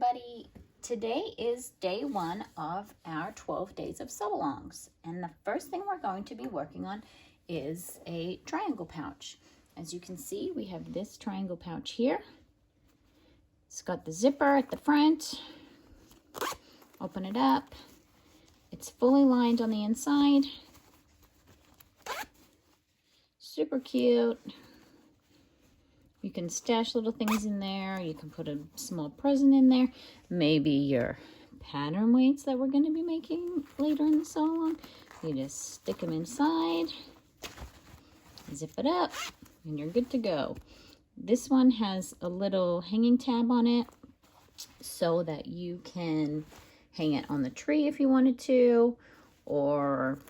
everybody. Today is day 1 of our 12 days of Sewalongs, and the first thing we're going to be working on is a triangle pouch. As you can see, we have this triangle pouch here. It's got the zipper at the front. Open it up. It's fully lined on the inside. Super cute. You can stash little things in there. You can put a small present in there. Maybe your pattern weights that we're going to be making later in the sew along. You just stick them inside, zip it up, and you're good to go. This one has a little hanging tab on it so that you can hang it on the tree if you wanted to, or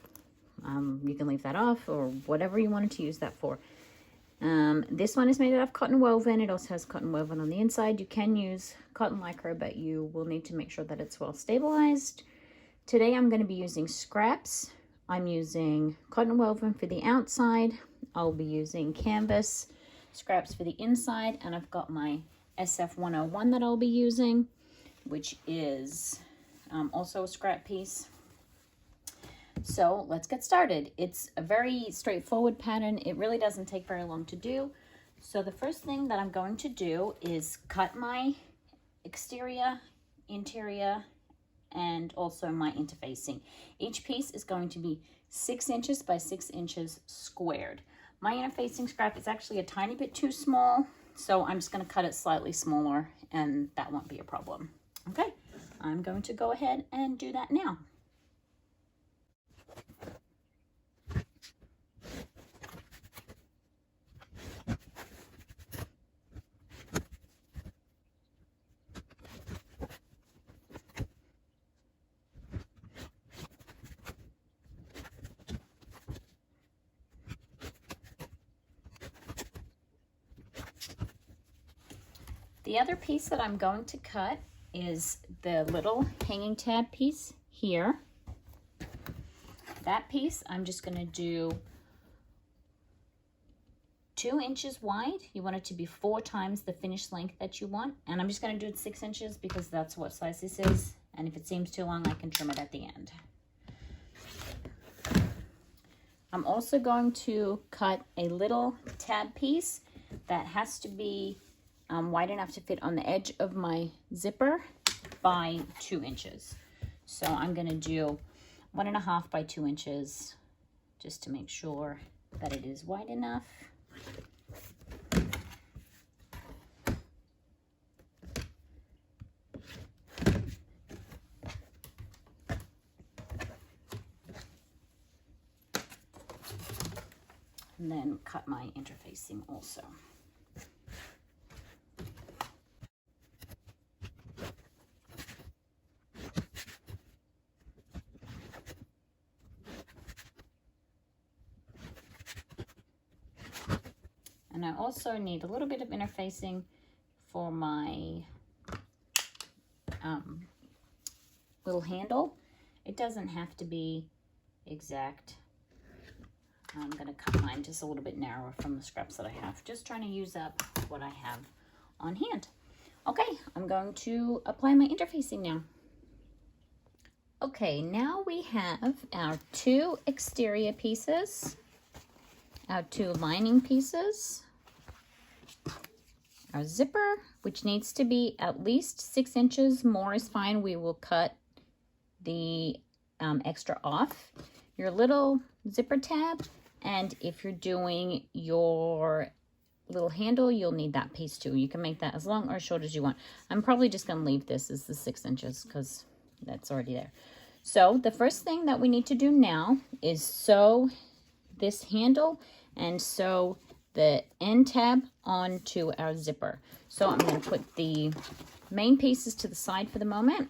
you can leave that off, or whatever you wanted to use that for. This one is made out of cotton woven. It also has cotton woven on the inside. You can use cotton lycra, but you will need to make sure that it's well stabilized. Today I'm going to be using scraps. I'm using cotton woven for the outside. I'll be using canvas scraps for the inside, and I've got my SF101 that I'll be using, which is also a scrap piece. So let's get started. It's a very straightforward pattern. It really doesn't take very long to do. So the first thing that I'm going to do is cut my exterior, interior, and also my interfacing. Each piece is going to be 6 inches by 6 inches squared. My interfacing scrap is actually a tiny bit too small, so I'm just going to cut it slightly smaller, and that won't be a problem. Okay, I'm going to go ahead and do that now. The other piece that I'm going to cut is the little hanging tab piece here. That piece I'm just going to do 2 inches wide. You want it to be 4 times the finished length that you want. And I'm just going to do it 6 inches because that's what size this is. And if it seems too long, I can trim it at the end. I'm also going to cut a little tab piece that has to be wide enough to fit on the edge of my zipper by 2 inches. So I'm going to do 1.5 by 2 inches just to make sure that it is wide enough. And then cut my interfacing also. And I also need a little bit of interfacing for my little handle. It doesn't have to be exact. I'm going to cut mine just a little bit narrower from the scraps that I have. Just trying to use up what I have on hand. Okay, I'm going to apply my interfacing now. Okay, now we have our 2 exterior pieces, our 2 lining pieces, our zipper, which needs to be at least 6 inches. More is fine. We will cut the extra off. Your little zipper tab, and if you're doing your little handle, you'll need that piece too. You can make that as long or as short as you want. I'm probably just going to leave this as the 6 inches because that's already there. So the first thing that we need to do now is sew this handle and sew the end tab onto our zipper. So I'm going to put the main pieces to the side for the moment.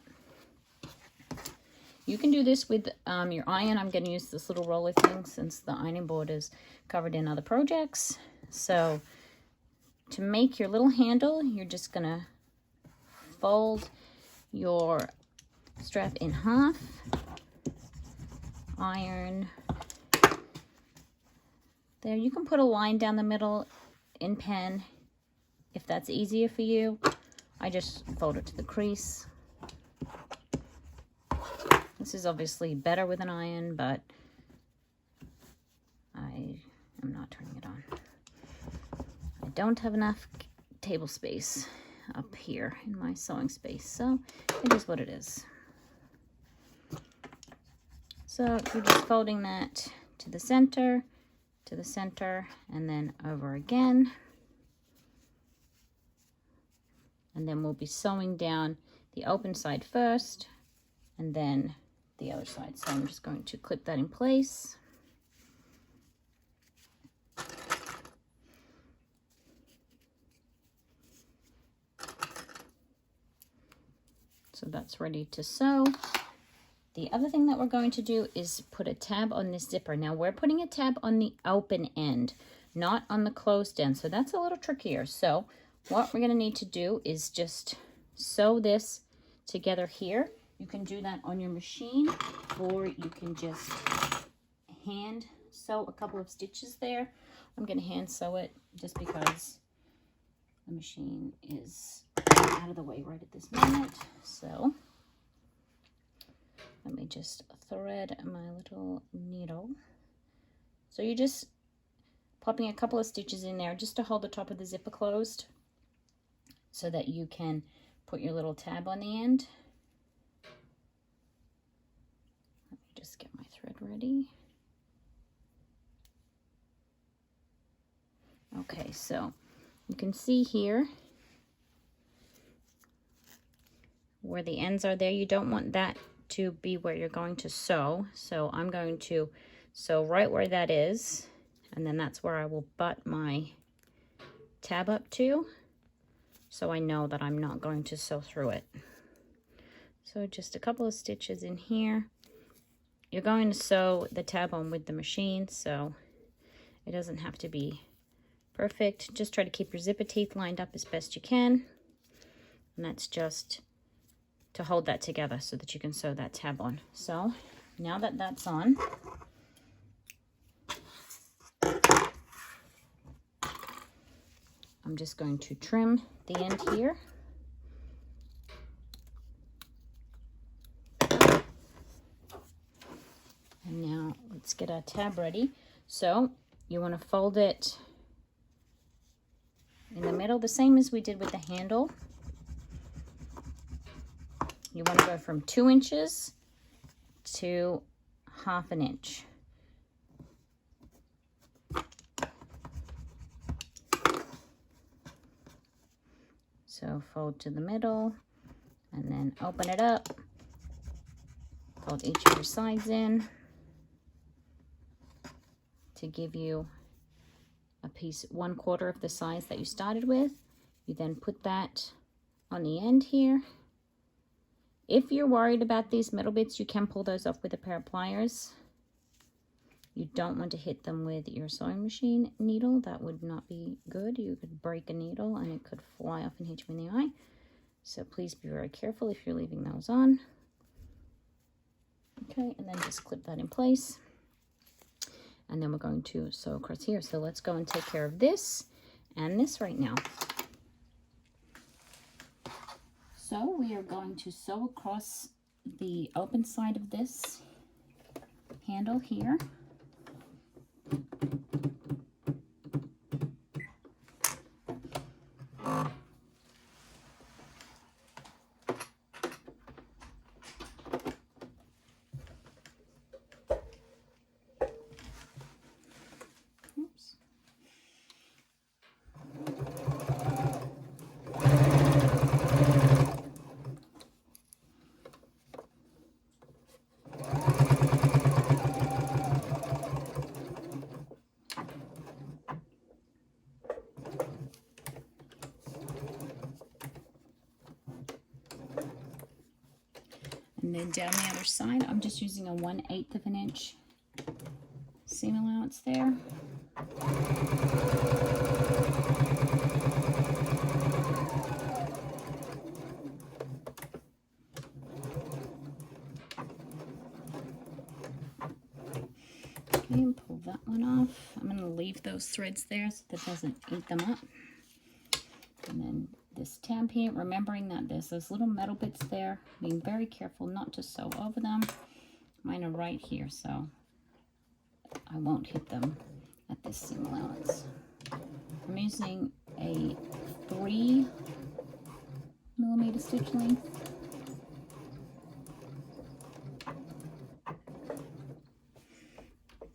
You can do this with your iron. I'm going to use this little roller thing since the ironing board is covered in other projects. So to make your little handle, you're just going to fold your strap in half, iron. There, you can put a line down the middle in pen if that's easier for you. I just fold it to the crease. This is obviously better with an iron, but I am not turning it on. I don't have enough table space up here in my sewing space, so it is what it is. So you're just folding that to the center, and then over again. And then we'll be sewing down the open side first, and then the other side. So I'm just going to clip that in place. So that's ready to sew. The other thing that we're going to do is put a tab on this zipper. Now we're putting a tab on the open end, not on the closed end. So that's a little trickier. So what we're going to need to do is just sew this together here. You can do that on your machine, or you can just hand sew a couple of stitches there. I'm going to hand sew it just because the machine is out of the way right at this moment. So let me just thread my little needle. So you're just popping a couple of stitches in there just to hold the top of the zipper closed so that you can put your little tab on the end. Let me just get my thread ready. Okay, so you can see here where the ends are there. You don't want that to be where you're going to sew. So I'm going to sew right where that is, and then that's where I will butt my tab up to, so I know that I'm not going to sew through it. So just a couple of stitches in here. You're going to sew the tab on with the machine, so it doesn't have to be perfect. Just try to keep your zipper teeth lined up as best you can, and that's just to hold that together so that you can sew that tab on. So now that that's on, I'm just going to trim the end here. And now let's get our tab ready. So you want to fold it in the middle, the same as we did with the handle. You want to go from 2 inches to 1/2 inch. So fold to the middle and then open it up. Fold each of your sides in to give you a piece 1/4 of the size that you started with. You then put that on the end here. If you're worried about these metal bits, you can pull those off with a pair of pliers. You don't want to hit them with your sewing machine needle. That would not be good. You could break a needle and it could fly off and hit you in the eye. So please be very careful if you're leaving those on. Okay, and then just clip that in place. And then we're going to sew across here. So let's go and take care of this and this right now. So we are going to sew across the open side of this handle here. Oops. And then down the other side, I'm just using a 1/8 of an inch seam allowance there. Okay, and pull that one off. I'm going to leave those threads there so that doesn't eat them up. And then this tab here, remembering that there's those little metal bits there, being very careful not to sew over them. Mine are right here, so I won't hit them at this seam allowance. I'm using a 3mm stitch length.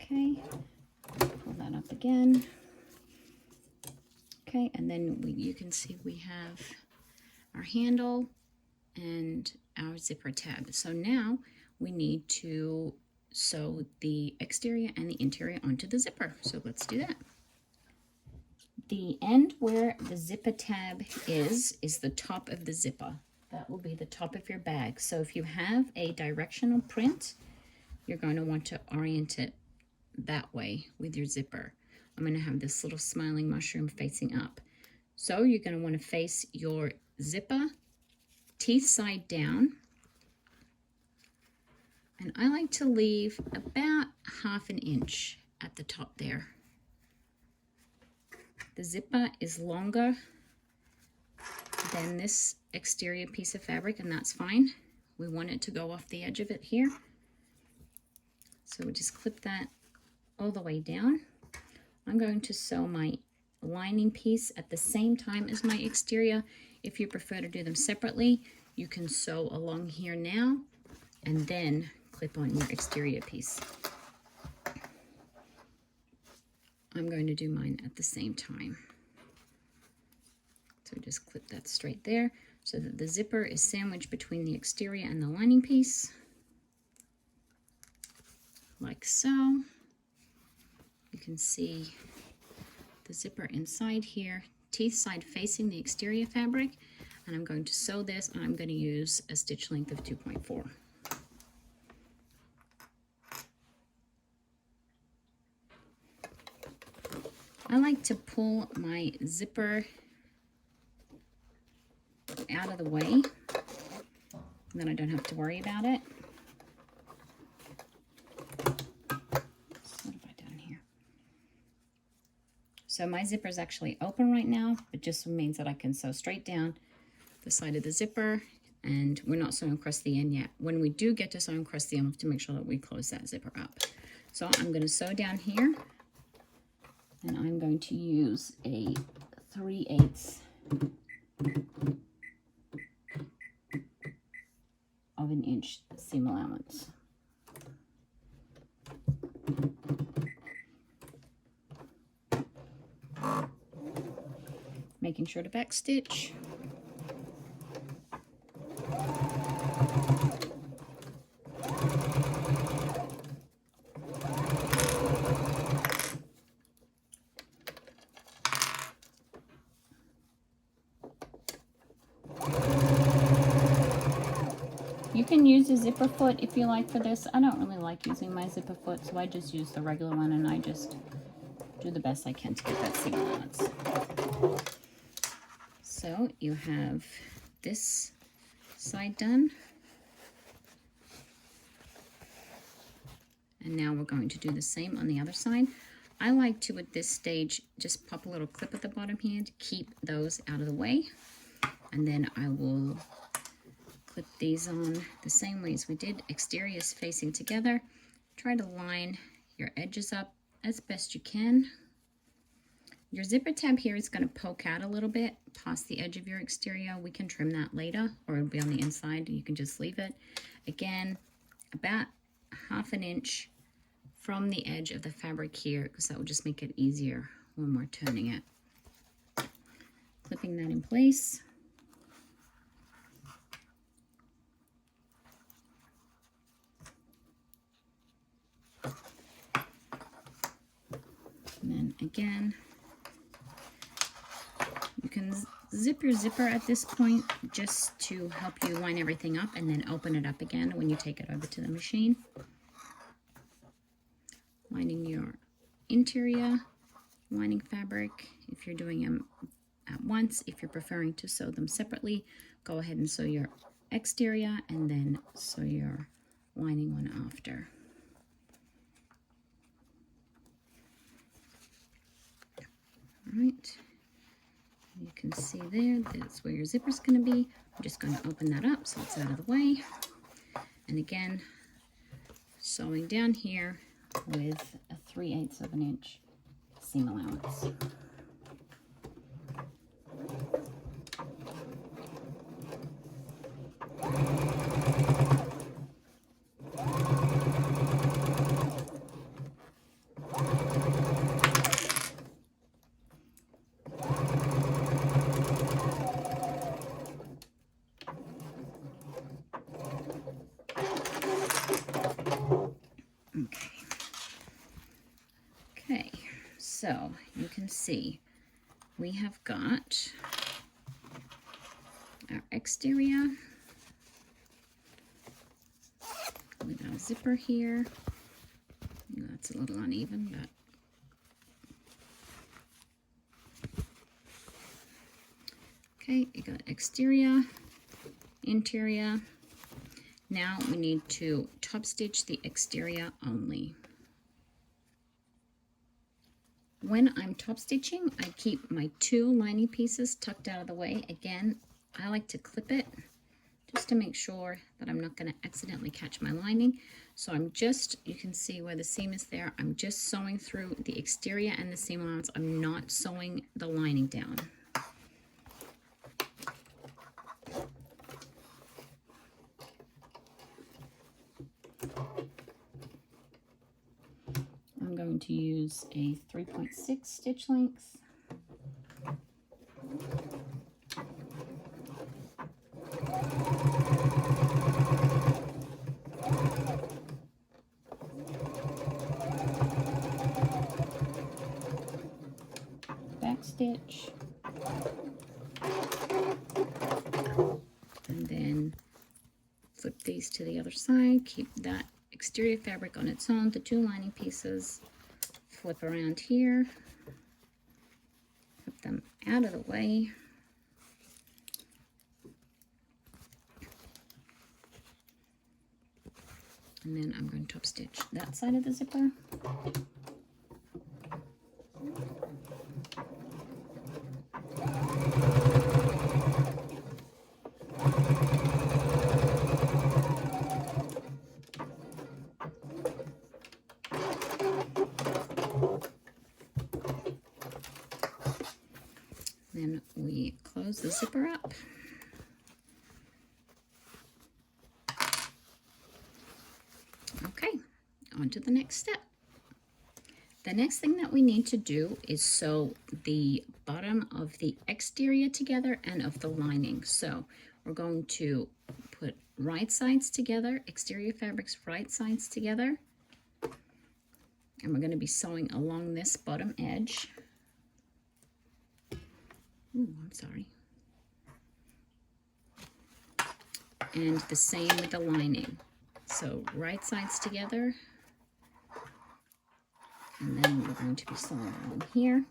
Okay, pull that up again. Okay, and then you can see we have our handle and our zipper tab. So now we need to sew the exterior and the interior onto the zipper. So let's do that. The end where the zipper tab is the top of the zipper. That will be the top of your bag. So if you have a directional print, you're going to want to orient it that way with your zipper. I'm going to have this little smiling mushroom facing up. So you're going to want to face your zipper teeth side down. And I like to leave about 1/2 inch at the top there. The zipper is longer than this exterior piece of fabric, and that's fine. We want it to go off the edge of it here. So we just clip that all the way down. I'm going to sew my lining piece at the same time as my exterior. If you prefer to do them separately, you can sew along here now and then clip on your exterior piece. I'm going to do mine at the same time. So just clip that straight there so that the zipper is sandwiched between the exterior and the lining piece, like so. You can see the zipper inside here, teeth side facing the exterior fabric, and I'm going to sew this, and I'm going to use a stitch length of 2.4. I like to pull my zipper out of the way, and then I don't have to worry about it. What have I done here? So my zipper is actually open right now, but just means that I can sew straight down the side of the zipper, and we're not sewing across the end yet. When we do get to sewing across the end, we have to make sure that we close that zipper up. So I'm going to sew down here, and I'm going to use a 3/8 of an inch seam allowance. Making sure to back stitch. You can use a zipper foot if you like for this. I don't really like using my zipper foot, so I just use the regular one, and I just do the best I can to get that seam allowance. So you have this side done. And now we're going to do the same on the other side. I like to, at this stage, just pop a little clip at the bottom here to keep those out of the way. And then I will clip these on the same way as we did, exteriors facing together. Try to line your edges up as best you can. Your zipper tab here is going to poke out a little bit past the edge of your exterior. We can trim that later, or it'll be on the inside. You can just leave it. Again, about 1/2 inch from the edge of the fabric here, because that will just make it easier when we're turning it. Clipping that in place. And then again, you can zip your zipper at this point just to help you line everything up, and then open it up again when you take it over to the machine. Lining your interior, lining fabric if you're doing them at once. If you're preferring to sew them separately, go ahead and sew your exterior and then sew your lining one after. All right. You can can see there, that's where your zipper's going to be. I'm just going to open that up so it's out of the way. And again, sewing down here with a 3/8 of an inch seam allowance. Okay, so you can see we have got our exterior with our zipper here. That's a little uneven, but okay, you got exterior, interior. Now we need to top stitch the exterior only. When I'm top stitching, I keep my 2 lining pieces tucked out of the way. Again, I like to clip it just to make sure that I'm not going to accidentally catch my lining. So I'm just, you can see where the seam is there, I'm just sewing through the exterior and the seam allowance. I'm not sewing the lining down. I'm going to use a 3.6 stitch length. Back stitch. And then flip these to the other side, keep that exterior fabric on its own, the 2 lining pieces, flip around here, flip them out of the way, and then I'm going to top stitch that side of the zipper. Then we close the zipper up. Okay, on to the next step. The next thing that we need to do is sew the bottom of the exterior together and of the lining. So we're going to put right sides together, exterior fabrics right sides together, and we're going to be sewing along this bottom edge. Ooh, I'm sorry. And the same with the lining. So right sides together, and then we're going to be sewing along here.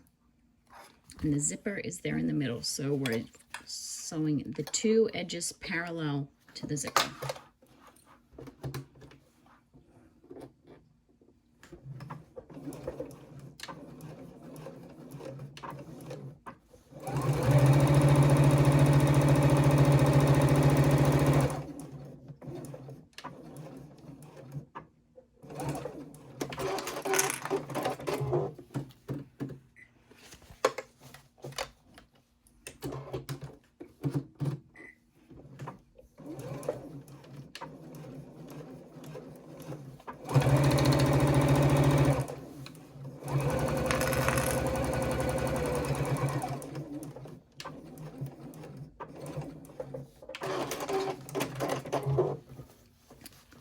And the zipper is there in the middle, so we're sewing the 2 edges parallel to the zipper.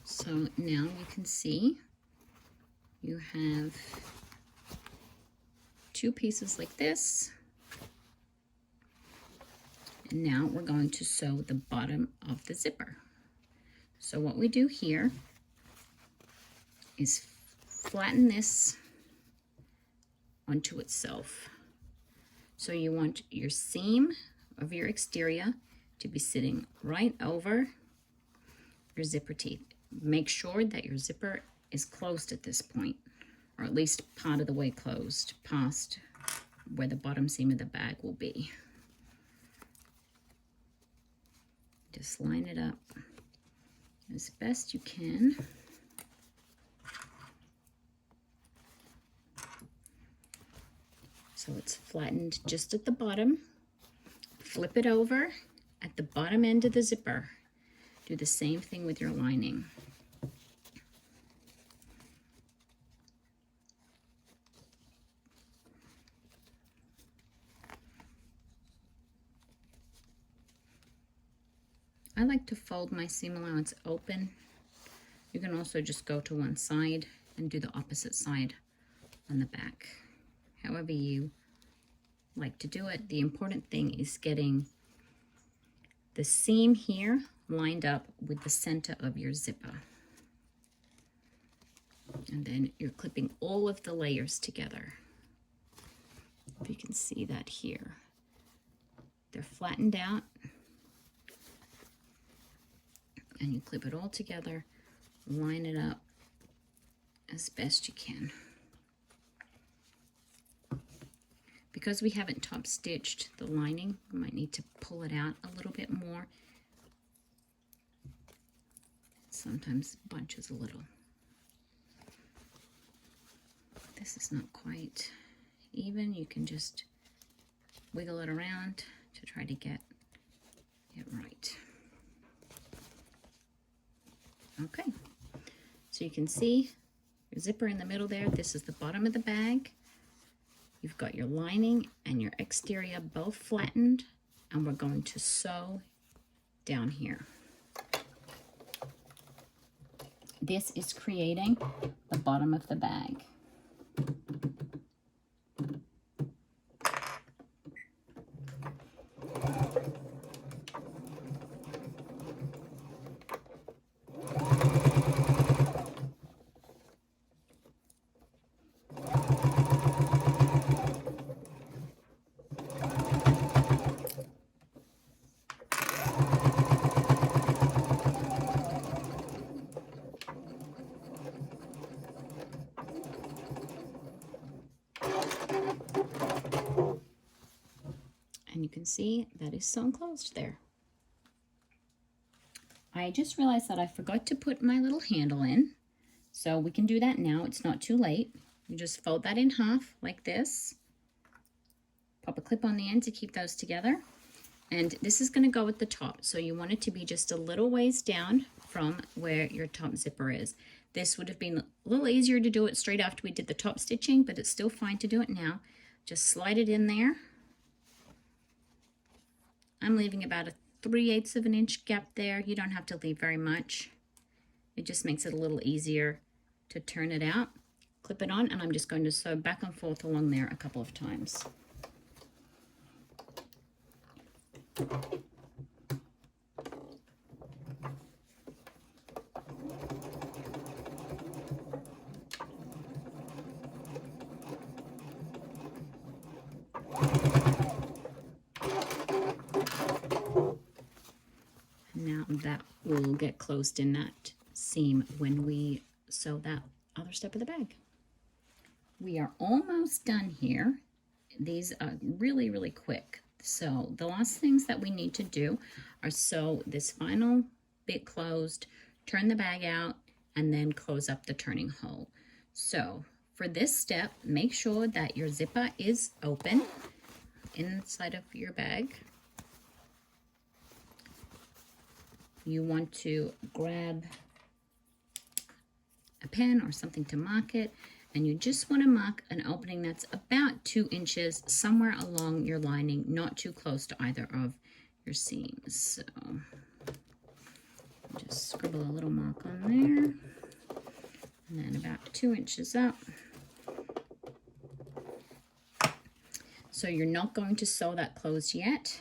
So now you can see you have 2 pieces like this. And now we're going to sew the bottom of the zipper. So what we do here is flatten this onto itself. So you want your seam of your exterior to be sitting right over your zipper teeth. Make sure that your zipper is closed at this point, or at least part of the way closed, past where the bottom seam of the bag will be. Just line it up as best you can. So it's flattened just at the bottom. Flip it over at the bottom end of the zipper. Do the same thing with your lining. I like to fold my seam allowance open. You can also just go to one side and do the opposite side on the back. However you like to do it. The important thing is getting the seam here lined up with the center of your zipper. And then you're clipping all of the layers together. If you can see that here. They're flattened out. And you clip it all together, line it up as best you can. Because we haven't top stitched the lining, we might need to pull it out a little bit more. Sometimes bunches a little. This is not quite even. You can just wiggle it around to try to get it right. Okay, so you can see your zipper in the middle there. This is the bottom of the bag. You've got your lining and your exterior both flattened, and we're going to sew down here. This is creating the bottom of the bag. And you can see that is sewn closed there. I just realized that I forgot to put my little handle in. So we can do that now. It's not too late. You just fold that in half like this. Pop a clip on the end to keep those together. And this is going to go at the top. So you want it to be just a little ways down from where your top zipper is. This would have been a little easier to do it straight after we did the top stitching, but it's still fine to do it now. Just slide it in there. I'm leaving about a 3/8 of an inch gap there. You don't have to leave very much. It just makes it a little easier to turn it out. Clip it on, and I'm just going to sew back and forth along there a couple of times. Now that will get closed in that seam when we sew that other step of the bag. We are almost done here. These are really, really quick. So the last things that we need to do are sew this final bit closed, turn the bag out, and then close up the turning hole. So for this step, make sure that your zipper is open inside of your bag. You want to grab a pen or something to mark it, and you just want to mark an opening that's about 2 inches somewhere along your lining, not too close to either of your seams. So just scribble a little mark on there, and then about 2 inches up. So you're not going to sew that closed yet.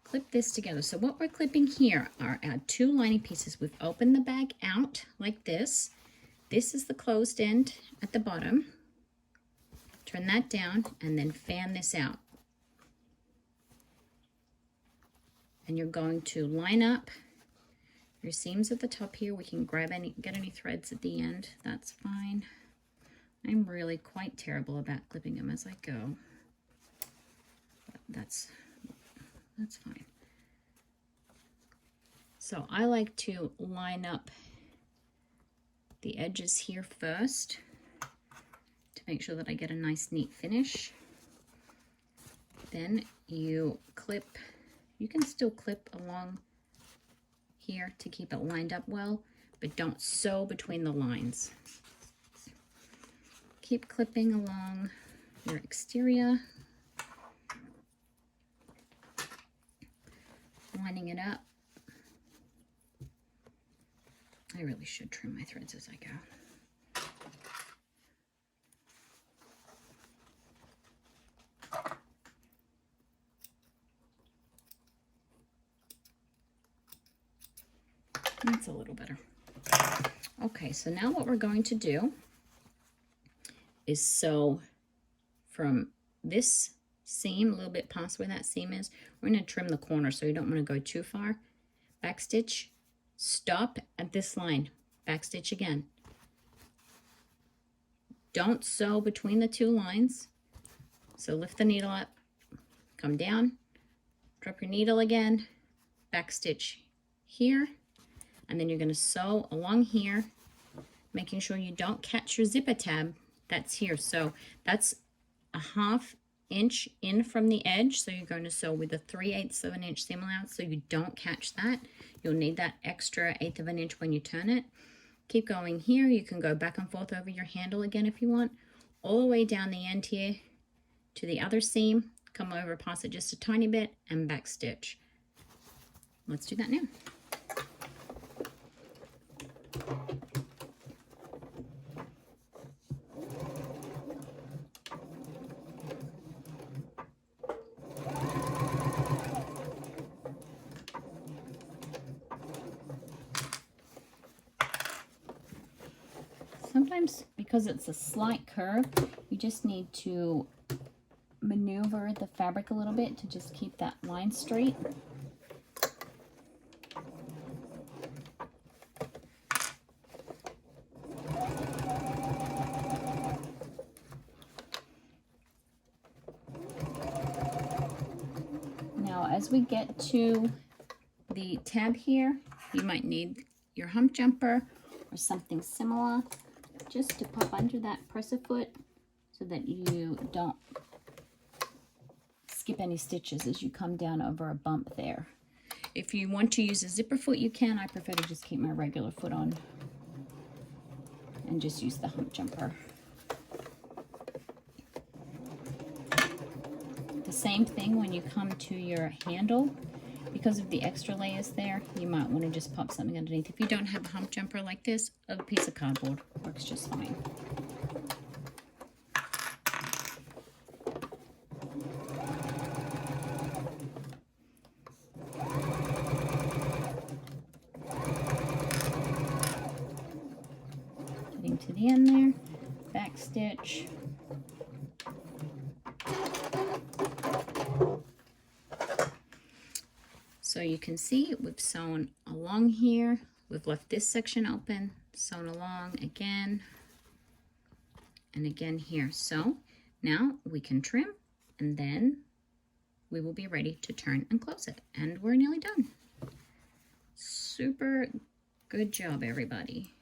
Clip this together. So what we're clipping here are our 2 lining pieces. We've opened the bag out like this. This is the closed end at the bottom. Turn that down and then fan this out. And you're going to line up your seams at the top here. We can get any threads at the end. That's fine. I'm really quite terrible about clipping them as I go. But that's fine. So I like to line up the edges here first to make sure that I get a nice neat finish. Then you clip, you can still clip along here to keep it lined up well, but don't sew between the lines. Keep clipping along your exterior, lining it up. I really should trim my threads as I go. That's a little better. Okay, so now what we're going to do is sew from this seam, a little bit past where that seam is. We're going to trim the corner, so you don't want to go too far. Backstitch, stop at this line, backstitch again. Don't sew between the two lines. So lift the needle up, come down, drop your needle again, backstitch here, and then you're going to sew along here, making sure you don't catch your zipper tab that's here. So that's a 1/2 inch in from the edge, so you're going to sew with a 3/8 of an inch seam allowance so you don't catch that. You'll need that extra 1/8 of an inch when you turn it. Keep going here. You can go back and forth over your handle again if you want, all the way down the end here to the other seam, come over past it just a tiny bit, and backstitch. Let's do that now. Sometimes, because it's a slight curve, you just need to maneuver the fabric a little bit to just keep that line straight. Now, as we get to the tab here, you might need your hump jumper or something similar, just to pop under that presser foot so that you don't skip any stitches as you come down over a bump there. If you want to use a zipper foot, you can. I prefer to just keep my regular foot on and just use the hump jumper. The same thing when you come to your handle. Because of the extra layers there, you might want to just pop something underneath. If you don't have a hump jumper like this, a piece of cardboard works just fine. Getting to the end there, back stitch. So you can see we've sewn along here, we've left this section open, sewn along again, and again here. So now we can trim, and then we will be ready to turn and close it. And we're nearly done. Super good job, everybody.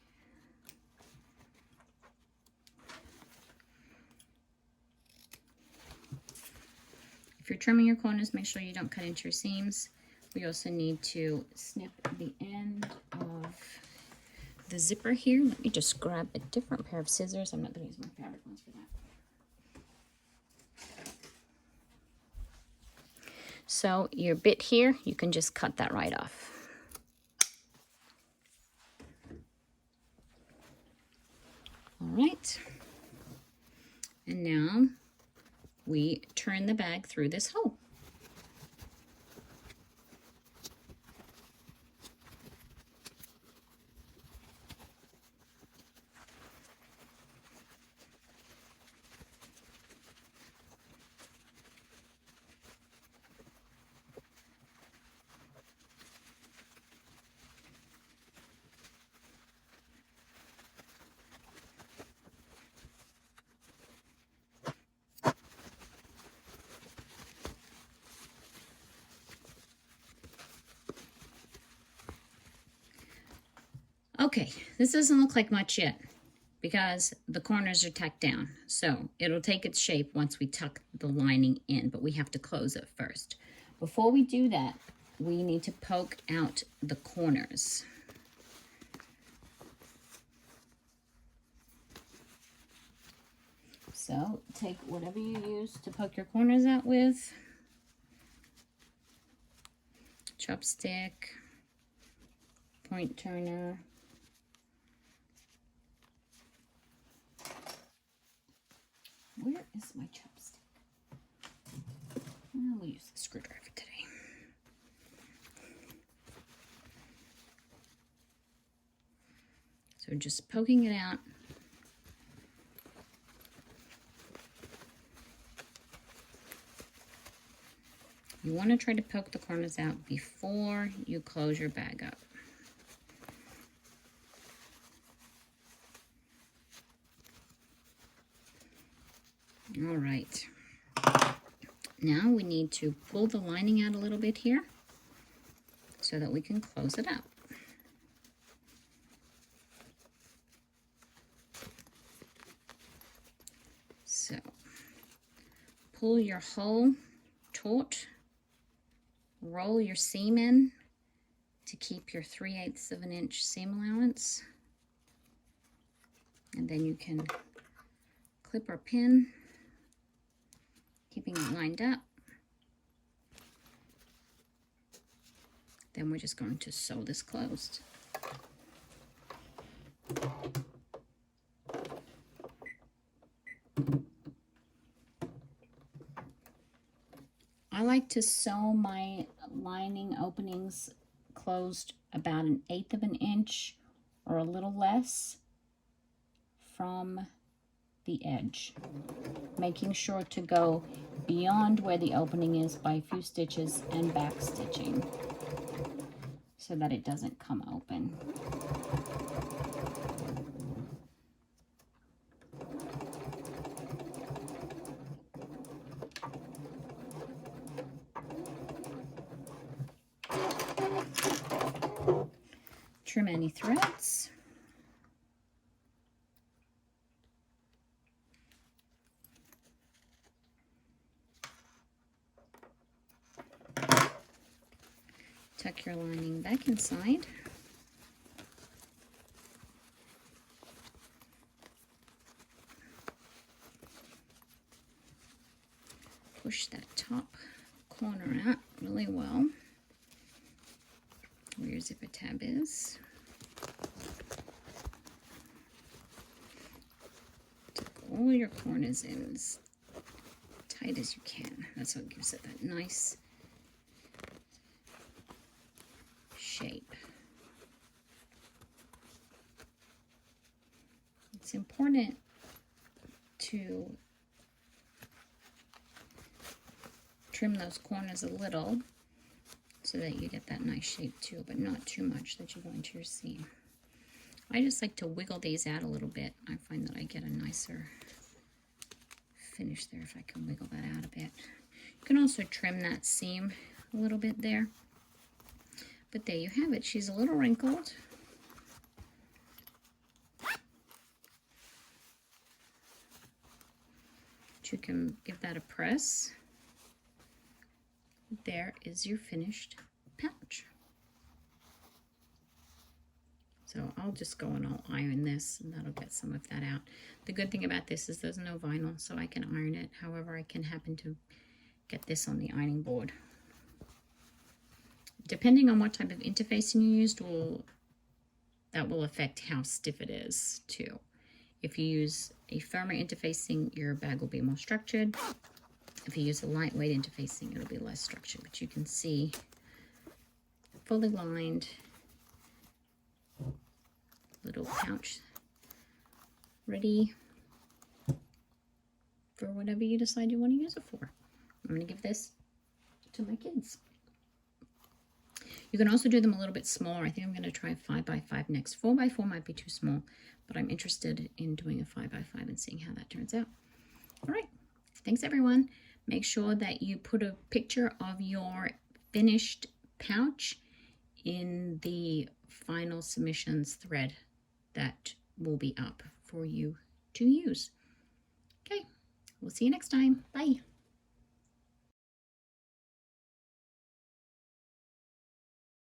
If you're trimming your corners, make sure you don't cut into your seams. We also need to snip the end of the zipper here. Let me just grab a different pair of scissors. I'm not going to use my fabric ones for that. So your bit here, you can just cut that right off. All right. And now we turn the bag through this hole. Okay, this doesn't look like much yet because the corners are tacked down. So it'll take its shape once we tuck the lining in, but we have to close it first. Before we do that, we need to poke out the corners. So take whatever you use to poke your corners out with. Chopstick, point turner. Where is my chopstick? We'll use the screwdriver today. So just poking it out. You want to try to poke the corners out before you close your bag up. All right. Now we need to pull the lining out a little bit here so that we can close it up. So pull your hole taut, roll your seam in to keep your 3/8 of an inch seam allowance, and then you can clip or pin, keeping it lined up. Then we're just going to sew this closed. I like to sew my lining openings closed about 1/8 of an inch or a little less from the edge, making sure to go beyond where the opening is by a few stitches and back stitching so that it doesn't come open. Trim any threads. Tuck your lining back inside. Push that top corner out really well where your zipper tab is. Tuck all your corners in as tight as you can. That's what gives it that nice shape. It's important to trim those corners a little so that you get that nice shape too, but not too much that you go into your seam. I just like to wiggle these out a little bit. I find that I get a nicer finish there if I can wiggle that out a bit. You can also trim that seam a little bit there. But there you have it. She's a little wrinkled. You can give that a press. There is your finished pouch. So I'll just go and I'll iron this, and that'll get some of that out. The good thing about this is there's no vinyl, so I can iron it however I can happen to get this on the ironing board. Depending on what type of interfacing you used, that will affect how stiff it is too. If you use a firmer interfacing, your bag will be more structured. If you use a lightweight interfacing, it'll be less structured. But you can see fully lined little pouch ready for whatever you decide you want to use it for. I'm going to give this to my kids. You can also do them a little bit smaller. I think I'm going to try 5x5 next. 4x4 might be too small, but I'm interested in doing a 5x5 and seeing how that turns out. All right. Thanks, everyone. Make sure that you put a picture of your finished pouch in the final submissions thread that will be up for you to use. Okay, we'll see you next time. Bye.